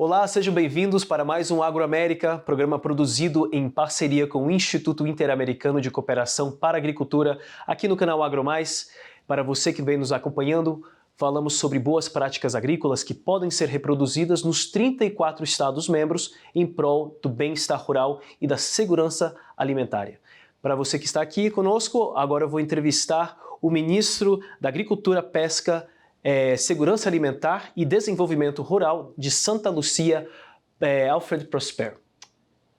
Olá, sejam bem-vindos para mais um Agro América, programa produzido em parceria com o Instituto Interamericano de Cooperação para a Agricultura, aqui no canal AgroMais. Para você que vem nos acompanhando, falamos sobre boas práticas agrícolas que podem ser reproduzidas nos 34 Estados-membros em prol do bem-estar rural e da segurança alimentar. Para você que está aqui conosco, agora eu vou entrevistar o ministro da Agricultura, Pesca, Segurança Alimentar e Desenvolvimento Rural de Santa Lúcia, Alfred Prospere.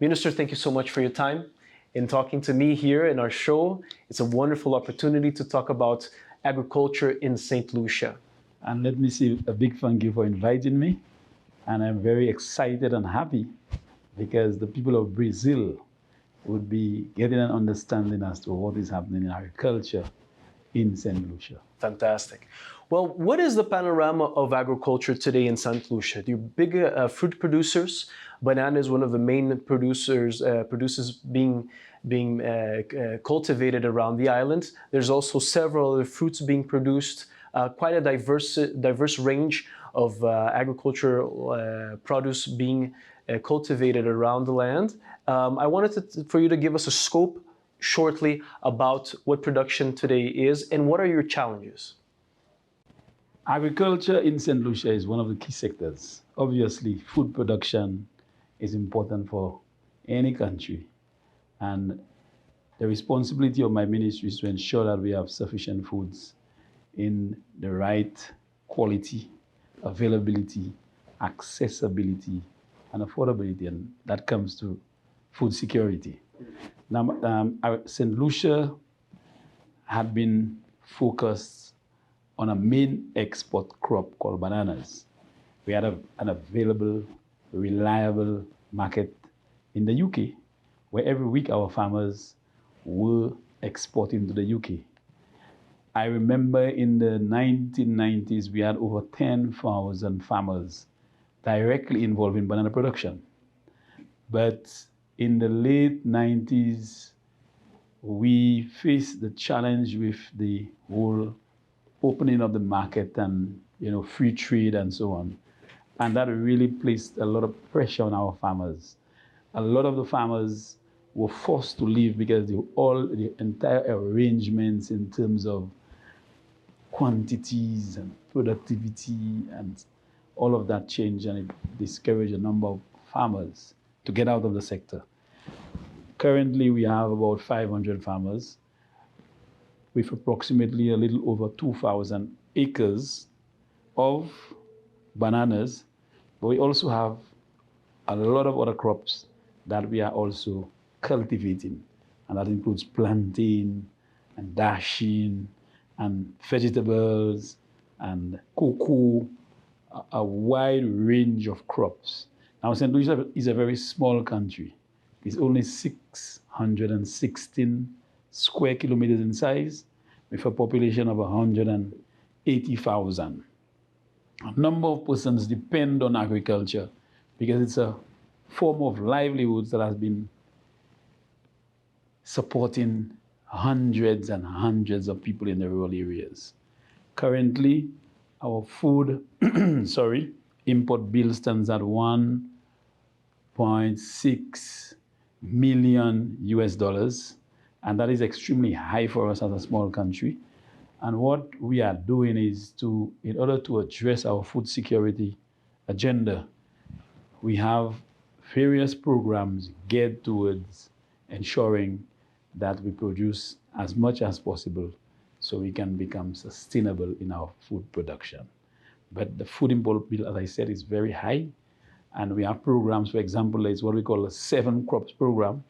Minister, thank you so much for your time in talking to me here in our show. It's a wonderful opportunity to talk about agriculture in St. Lucia. And let me say a big thank you for inviting me. And I'm very excited and happy because the people of Brazil would be getting an understanding as to what is happening in agriculture in St. Lucia. Fantastic. Well, what is the panorama of agriculture today in St. Lucia? The big fruit producers, banana is one of the main producers being cultivated around the island. There's also several other fruits being produced, quite a diverse range of agricultural produce being cultivated around the land. I wanted for you to give us a scope shortly about what production today is and what are your challenges? Agriculture in St. Lucia is one of the key sectors. Obviously, food production is important for any country. And the responsibility of my ministry is to ensure that we have sufficient foods in the right quality, availability, accessibility, and affordability. And that comes to food security. Now, St. Lucia had been focused on a main export crop called bananas. We had an available, reliable market in the UK, where every week our farmers were exporting to the UK. I remember in the 1990s, we had over 10,000 farmers directly involved in banana production. But in the late 90s, we faced the challenge with the whole opening of the market and free trade and so on. And that really placed a lot of pressure on our farmers. A lot of the farmers were forced to leave because the entire arrangements in terms of quantities and productivity and all of that changed, and it discouraged a number of farmers to get out of the sector. Currently, we have about 500 farmers with approximately a little over 2,000 acres of bananas, but we also have a lot of other crops that we are also cultivating, and that includes plantain and dashing and vegetables and cocoa, a wide range of crops. Now, St. Lucia is a very small country. It's only 616 square kilometers in size, with a population of 180,000. A number of persons depend on agriculture because it's a form of livelihoods that has been supporting hundreds and hundreds of people in the rural areas. Currently, our food import bill stands at $1.6 million US. And that is extremely high for us as a small country. And what we are doing is in order to address our food security agenda, we have various programs geared towards ensuring that we produce as much as possible so we can become sustainable in our food production. But the food import bill, as I said, is very high. And we have programs, for example, it's what we call a 7 crops program.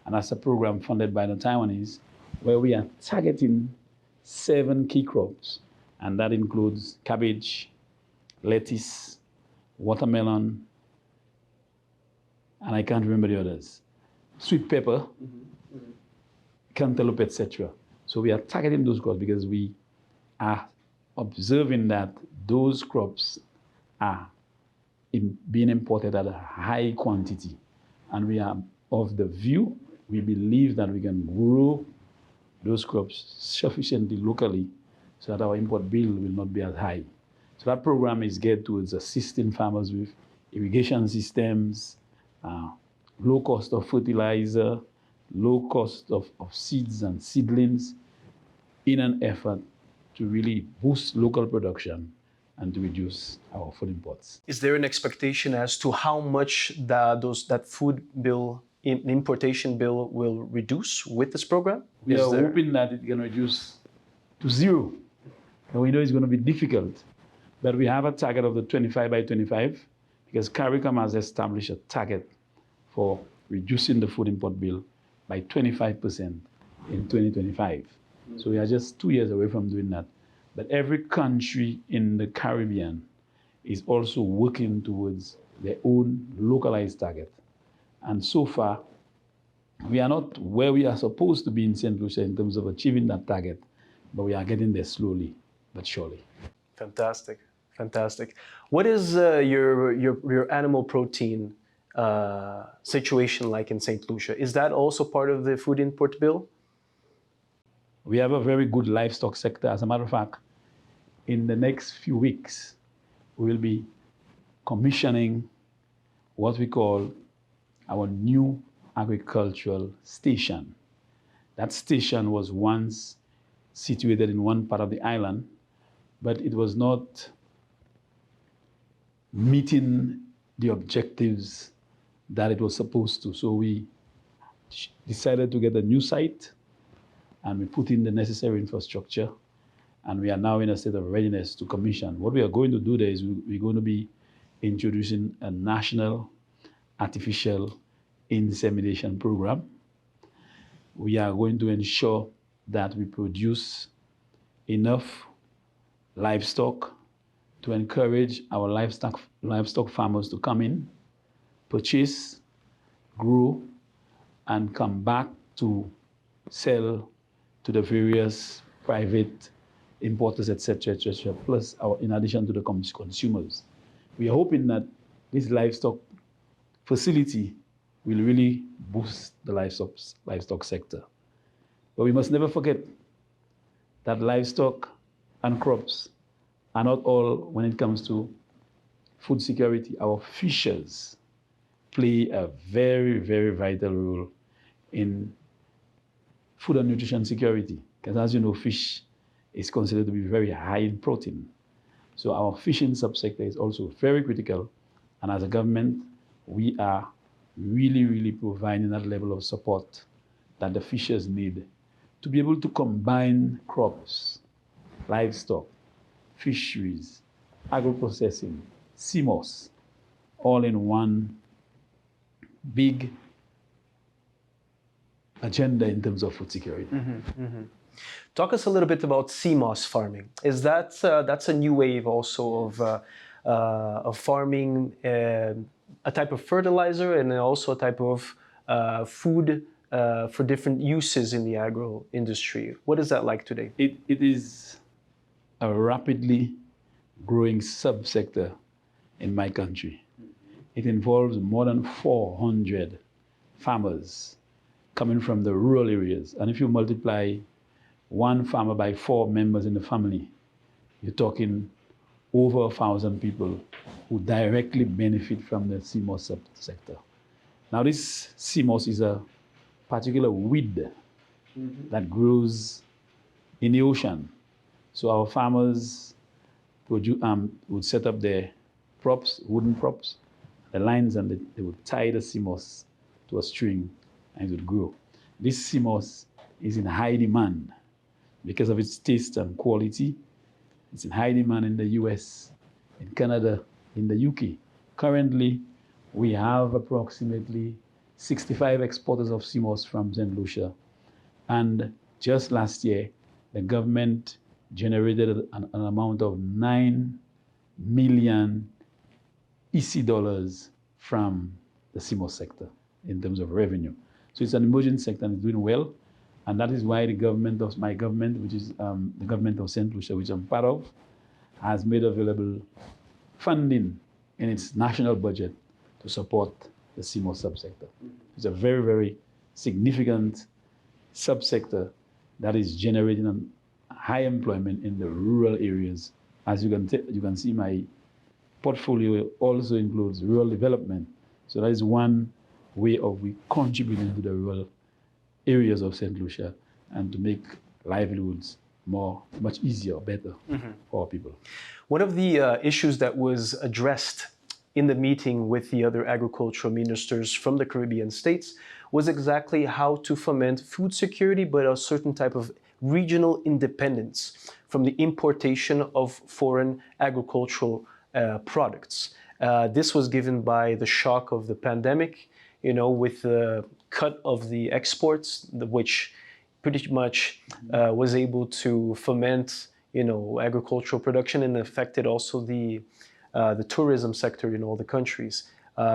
And that's a program funded by the Taiwanese, where we are targeting 7 key crops. And that includes cabbage, lettuce, watermelon, and I can't remember the others. Sweet pepper, cantaloupe, etc. So we are targeting those crops because we are observing that those crops are being imported at a high quantity. And we are of the view, we believe that we can grow those crops sufficiently locally so that our import bill will not be as high. So that program is geared towards assisting farmers with irrigation systems, low cost of fertilizer, low cost of seeds and seedlings in an effort to really boost local production and to reduce our food imports. Is there an expectation as to how much that food bill, importation bill, will reduce with this program? We are hoping that it can reduce to zero. And we know it's going to be difficult, but we have a target of the 25 by 25 because CARICOM has established a target for reducing the food import bill by 25% in 2025. So we are just 2 years away from doing that. But every country in the Caribbean is also working towards their own localized target. And so far, we are not where we are supposed to be in St. Lucia in terms of achieving that target, but we are getting there slowly but surely. Fantastic, fantastic. What is your animal protein situation like in St. Lucia? Is that also part of the food import bill? We have a very good livestock sector. As a matter of fact, in the next few weeks, we will be commissioning what we call our new agricultural station. That station was once situated in one part of the island, but it was not meeting the objectives that it was supposed to. So we decided to get a new site and we put in the necessary infrastructure, and we are now in a state of readiness to commission. What we are going to do there is we're going to be introducing a national artificial insemination program. We are going to ensure that we produce enough livestock to encourage our livestock farmers to come in, purchase, grow, and come back to sell to the various private importers, etc., plus in addition to the consumers. We are hoping that this livestock facility will really boost the livestock sector. But we must never forget that livestock and crops are not all when it comes to food security. Our fishers play a very, very vital role in food and nutrition security. Because as you know, fish is considered to be very high in protein. So our fishing subsector is also very critical. And as a government, we are really, really providing that level of support that the fishers need to be able to combine crops, livestock, fisheries, agro-processing, SIGA-NOS, all in one big agenda in terms of food security. Mm-hmm, mm-hmm. Talk us a little bit about SIGA-NOS farming. Is that that's a new wave also of farming, a type of fertilizer and also a type of food for different uses in the agro industry? What is that like today? It is a rapidly growing subsector in my country. It involves more than 400 farmers coming from the rural areas. And if you multiply one farmer by 4 members in the family, you're talking over 1,000 people who directly benefit from the SIGA-NOS subsector. Now this SIGA-NOS is a particular weed that grows in the ocean. So our farmers would set up their props, wooden props, the lines, and they would tie the SIGA-NOS to a string and it would grow. This SIGA-NOS is in high demand because of its taste and quality. It's in high demand in the US, in Canada, in the UK. Currently, we have approximately 65 exporters of SIGA-NOS from St. Lucia. And just last year, the government generated an amount of $9 million EC dollars from the SIGA-NOS sector in terms of revenue. So it's an emerging sector and it's doing well. And that is why the government of my government, which is the government of St. Lucia, which I'm part of, has made available funding in its national budget to support the SIGA-NOS subsector. It's a very, very significant subsector that is generating high employment in the rural areas. As you can see my portfolio also includes rural development. So that is one way of we contributing to the rural areas of St. Lucia and to make livelihoods much easier, better for our people. One of the issues that was addressed in the meeting with the other agricultural ministers from the Caribbean states was exactly how to foment food security, but a certain type of regional independence from the importation of foreign agricultural products. This was given by the shock of the pandemic, with the cut of the exports, which pretty much was able to foment, agricultural production and affected also the tourism sector in all the countries.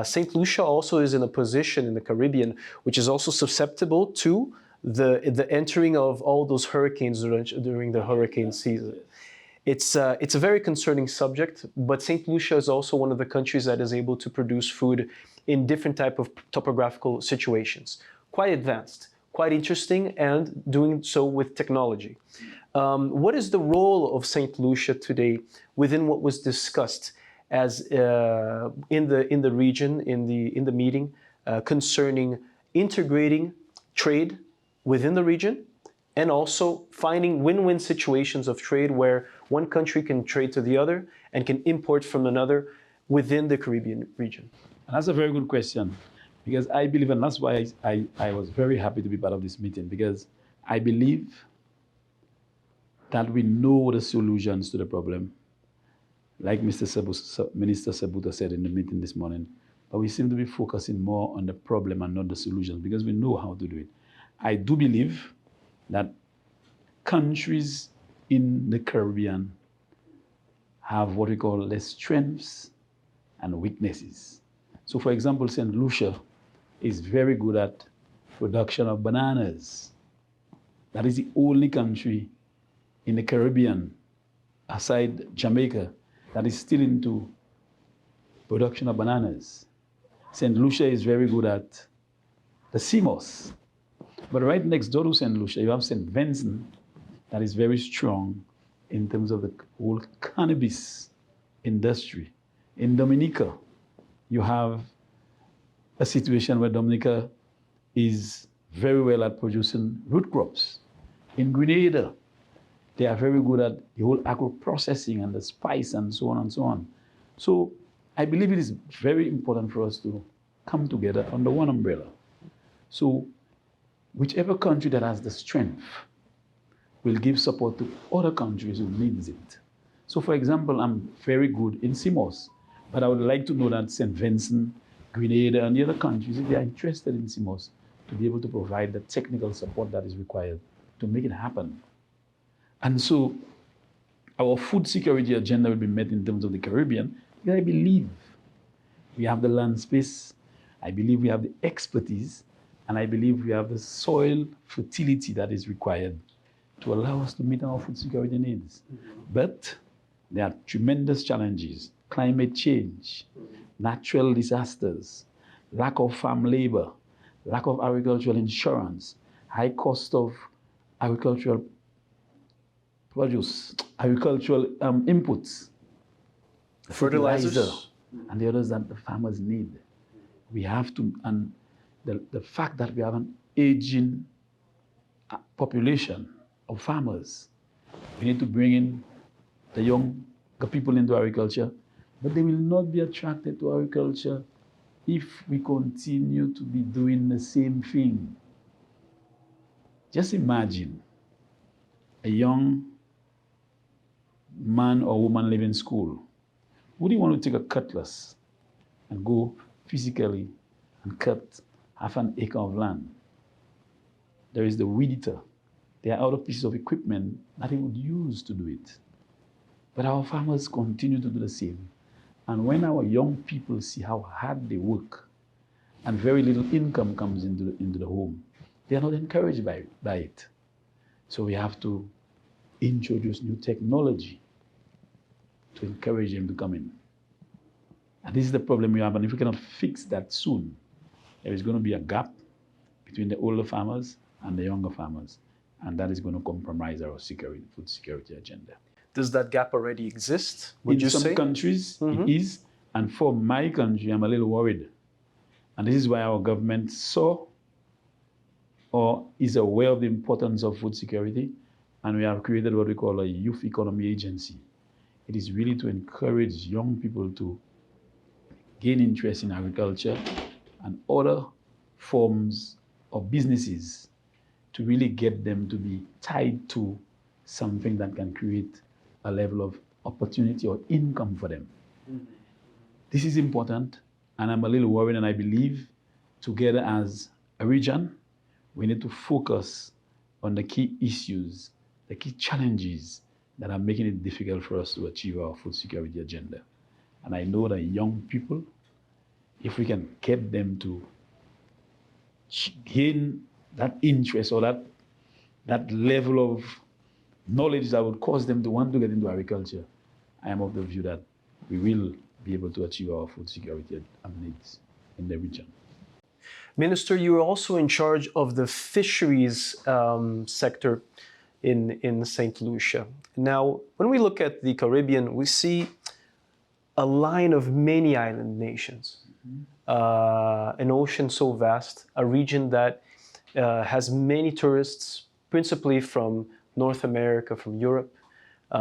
St. Lucia also is in a position in the Caribbean which is also susceptible to the entering of all those hurricanes during the hurricane season. It's a very concerning subject, but St. Lucia is also one of the countries that is able to produce food in different type of topographical situations. Quite advanced, quite interesting, and doing so with technology. What is the role of St. Lucia today within what was discussed as in the region, in the meeting, concerning integrating trade within the region and also finding win-win situations of trade where one country can trade to the other and can import from another within the Caribbean region? And that's a very good question, because I believe, and that's why I was very happy to be part of this meeting, because I believe that we know the solutions to the problem, like Minister Sabuta said in the meeting this morning, but we seem to be focusing more on the problem and not the solutions, because we know how to do it. I do believe that countries in the Caribbean have what we call their strengths and weaknesses. So for example, St. Lucia is very good at production of bananas. That is the only country in the Caribbean, aside Jamaica, that is still into production of bananas. St. Lucia is very good at the CMOS. But right next door to St. Lucia, you have St. Vincent that is very strong in terms of the whole cannabis industry. In Dominica, you have a situation where Dominica is very well at producing root crops. In Grenada, they are very good at the whole agro-processing and the spice and so on and so on. So I believe it is very important for us to come together under one umbrella. So whichever country that has the strength will give support to other countries who needs it. So for example, I'm very good in CMOS, but I would like to know that St. Vincent, Grenada, and the other countries, if they are interested in CMOS, to be able to provide the technical support that is required to make it happen. And so our food security agenda will be met in terms of the Caribbean, because I believe we have the land space, I believe we have the expertise, and I believe we have the soil fertility that is required to allow us to meet our food security needs. But there are tremendous challenges: climate change, natural disasters, lack of farm labor, lack of agricultural insurance, high cost of agricultural produce, agricultural inputs, fertilizer, and the others that the farmers need. We have to, and the fact that we have an aging population of farmers, we need to bring in the young people into agriculture, but they will not be attracted to agriculture if we continue to be doing the same thing. Just imagine a young man or woman leaving in school. Would he want to take a cutlass and go physically and cut half an acre of land? There is the weed eater. There are other pieces of equipment that he would use to do it. But our farmers continue to do the same. And when our young people see how hard they work and very little income comes into the home, they are not encouraged by it. So we have to introduce new technology to encourage them to come in. And this is the problem we have. And if we cannot fix that soon, there is going to be a gap between the older farmers and the younger farmers. And that is going to compromise our food security agenda. Does that gap already exist, would you In some say? countries, it is. And for my country, I'm a little worried. And this is why our government saw or is aware of the importance of food security. And we have created what we call a youth economy agency. It is really to encourage young people to gain interest in agriculture and other forms of businesses, to really get them to be tied to something that can create a level of opportunity or income for them. This is important, and I'm a little worried, and I believe together as a region, we need to focus on the key issues, the key challenges that are making it difficult for us to achieve our food security agenda. And I know that young people, if we can get them to gain that interest or that level of knowledge that would cause them to want to get into agriculture, I am of the view that we will be able to achieve our food security needs in the region. Minister, you are also in charge of the fisheries sector in St. Lucia. Now, when we look at the Caribbean, we see a line of many island nations, an ocean so vast, a region that has many tourists, principally from North America, from Europe,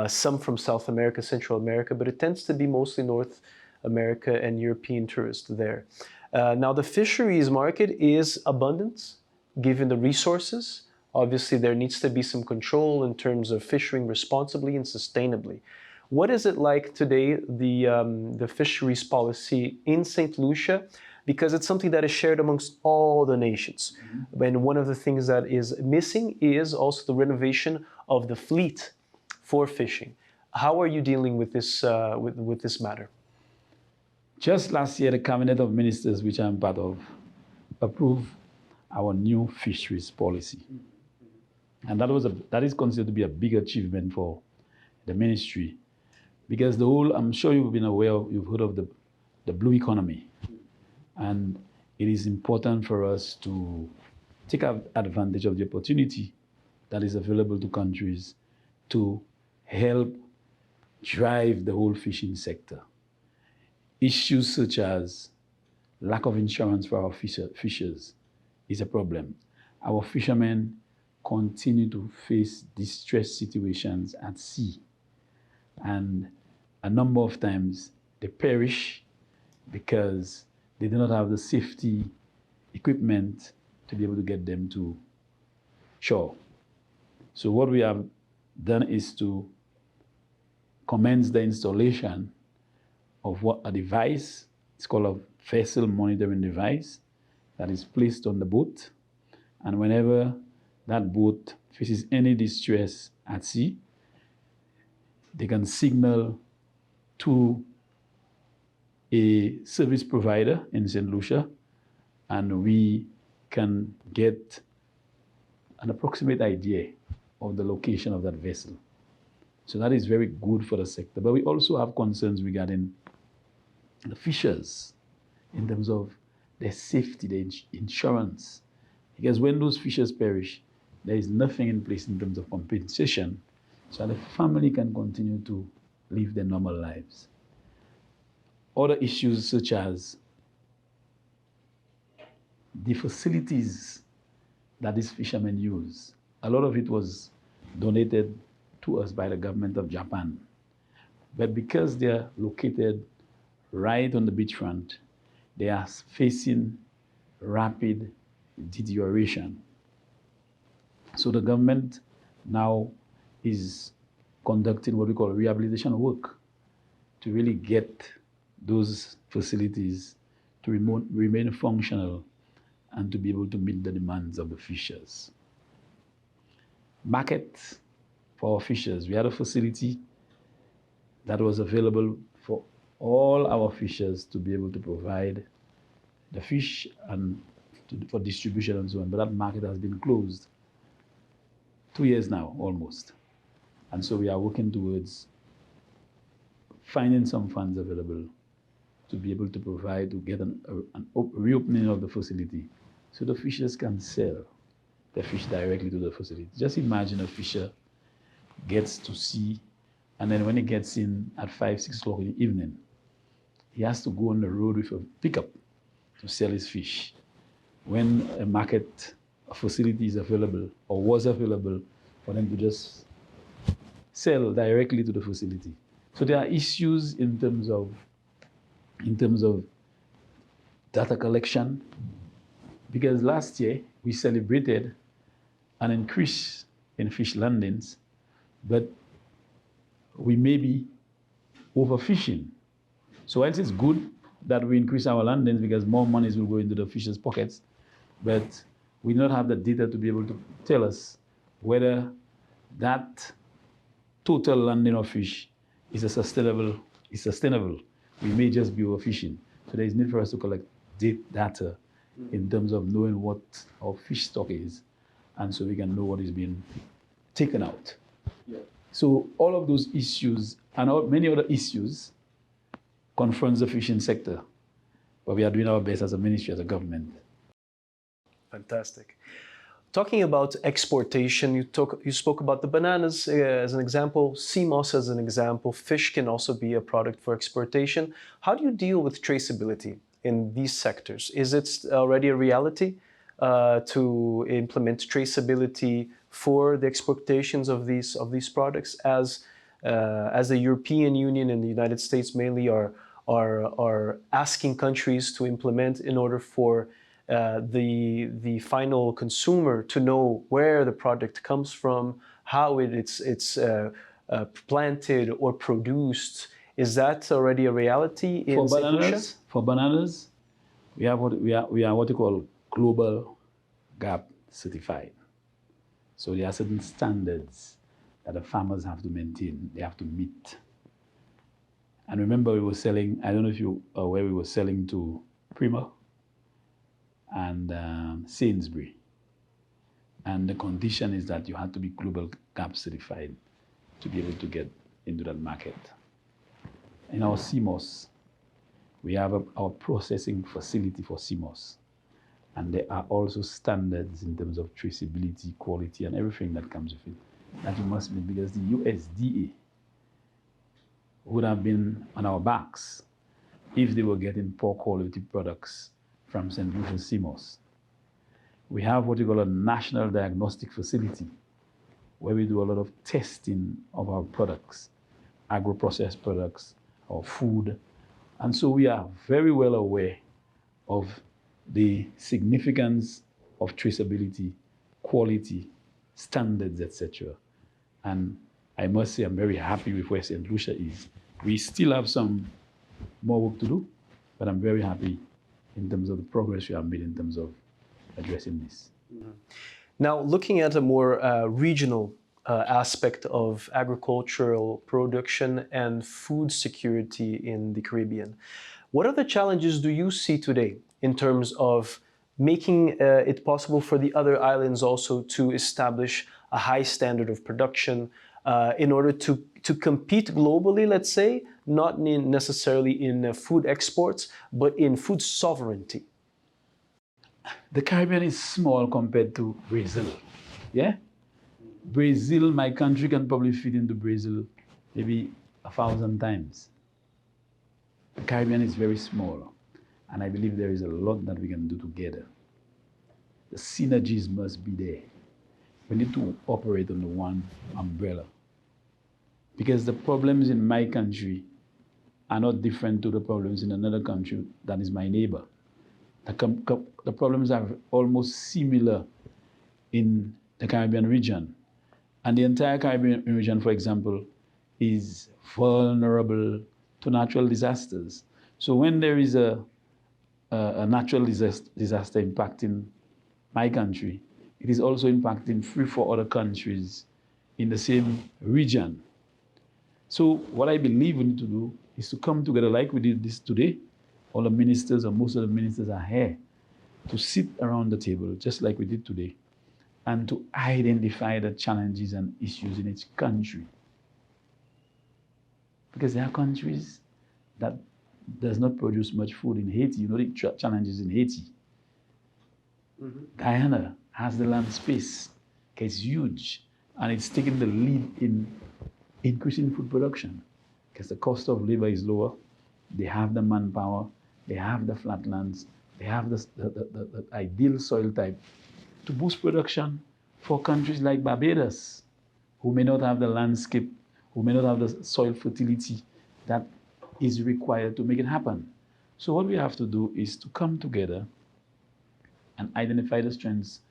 some from South America, Central America, but it tends to be mostly North America and European tourists there. Now, the fisheries market is abundant, given the resources. Obviously, there needs to be some control in terms of fishing responsibly and sustainably. What is it like today, the fisheries policy in St. Lucia? Because it's something that is shared amongst all the nations. And one of the things that is missing is also the renovation of the fleet for fishing. How are you dealing with this, with this matter? Just last year, the Cabinet of Ministers, which I'm part of, approved our new fisheries policy. And that is considered to be a big achievement for the ministry, because the whole, I'm sure you've been aware of, you've heard of the blue economy. And it is important for us to take advantage of the opportunity that is available to countries to help drive the whole fishing sector. Issues such as lack of insurance for our fishers is a problem. Our fishermen continue to face distress situations at sea. And a number of times they perish because they do not have the safety equipment to be able to get them to shore. So what we have done is to commence the installation of what a device, it's called a vessel monitoring device, that is placed on the boat. And whenever that boat faces any distress at sea, they can signal to a service provider in St. Lucia, and we can get an approximate idea of the location of that vessel. So that is very good for the sector. But we also have concerns regarding the fishers in terms of their safety, their insurance. Because when those fishers perish, there is nothing in place in terms of compensation, so the family can continue to live their normal lives. Other issues such as the facilities that these fishermen use. A lot of it was donated to us by the government of Japan. But because they are located right on the beachfront, they are facing rapid deterioration. So the government now is conducting what we call rehabilitation work to really get those facilities to remain functional and to be able to meet the demands of the fishers. Market for our fishers. We had a facility that was available for all our fishers to be able to provide the fish and for distribution and so on, but that market has been closed 2 years now, almost. And so we are working towards finding some funds available to be able to provide, to get an reopening of the facility so the fishers can sell the fish directly to the facility. Just imagine a fisher gets to see And then when he gets in at 5, 6 o'clock in the evening, he has to go on the road with a pickup to sell his fish. When a market facility is available or was available for them to just sell directly to the facility. So there are issues in terms of data collection, because last year we celebrated an increase in fish landings, but we may be overfishing. So whilst it's good that we increase our landings because more monies will go into the fishers' pockets, but we do not have the data to be able to tell us whether that total landing of fish is sustainable. We may just be overfishing. So there is need for us to collect data in terms of knowing what our fish stock is, and so we can know what is being taken out. Yeah. So all of those issues and many other issues confronts the fishing sector, but we are doing our best as a ministry, as a government. Fantastic. Talking about exportation, you spoke about the bananas as an example, sea moss as an example. Fish can also be a product for exportation. How do you deal with traceability in these sectors? Is it already a reality to implement traceability for the exportations of these products, as the European Union and the United States mainly are asking countries to implement in order for the final consumer to know where the product comes from, how it's planted or produced? Is that already a reality in St. Lucia? For bananas, we are what you call global GAP certified. So there are certain standards that the farmers have to maintain, they have to meet. And remember, we were selling, I don't know if you are aware, we were selling to Prima and Sainsbury. And the condition is that you had to be global GAP certified to be able to get into that market. In our CMOS, we have our processing facility for CMOS. And there are also standards in terms of traceability, quality, and everything that comes with it that you must meet, because the USDA would have been on our backs if they were getting poor quality products from St. Lucia CMOS. We have what we call a national diagnostic facility where we do a lot of testing of our products, agro-processed products, our food. And so we are very well aware of the significance of traceability, quality, standards, etc. And I must say I'm very happy with where St. Lucia is. We still have some more work to do, but I'm very happy in terms of the progress we have made in terms of addressing this. Mm-hmm. Now, looking at a more regional aspect of agricultural production and food security in the Caribbean, what other challenges do you see today in terms of making it possible for the other islands also to establish a high standard of production in order to compete globally, let's say, not necessarily in food exports, but in food sovereignty? The Caribbean is small compared to Brazil, yeah? Brazil, my country can probably fit into Brazil maybe 1,000 times. The Caribbean is very small, and I believe there is a lot that we can do together. The synergies must be there. We need to operate under one umbrella, because the problems in my country are not different to the problems in another country that is my neighbor. The problems are almost similar in the Caribbean region. And the entire Caribbean region, for example, is vulnerable to natural disasters. So when there is a natural disaster impacting my country, it is also impacting 3-4 other countries in the same region. So what I believe we need to do is to come together like we did this today. All the ministers, or most of the ministers, are here to sit around the table, just like we did today, and to identify the challenges and issues in each country. Because there are countries that does not produce much food. In Haiti, you know the challenges in Haiti. Mm-hmm. Guyana has the land space. It's huge, and it's taking the lead in increasing food production, because the cost of labor is lower, they have the manpower, they have the flatlands, they have the ideal soil type to boost production for countries like Barbados, who may not have the landscape, who may not have the soil fertility that is required to make it happen. So what we have to do is to come together and identify the strengths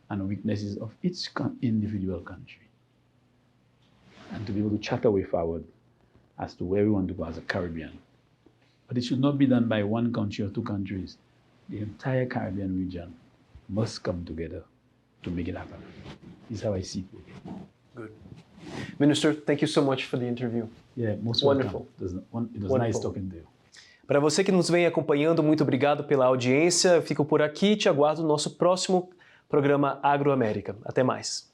and weaknesses of each individual country, and to be able to chart a way forward as to where we want to go as a Caribbean. But it should not be done by one country or two countries. The entire Caribbean region must come together to make it happen. This is how I see it. Good. Minister, thank you so much for the interview. Yeah, most wonderful. Welcome. It was nice talking to you. Para você que nos vem acompanhando, muito obrigado pela audiência. Eu fico por aqui e te aguardo no nosso próximo programa Agro América. Até mais.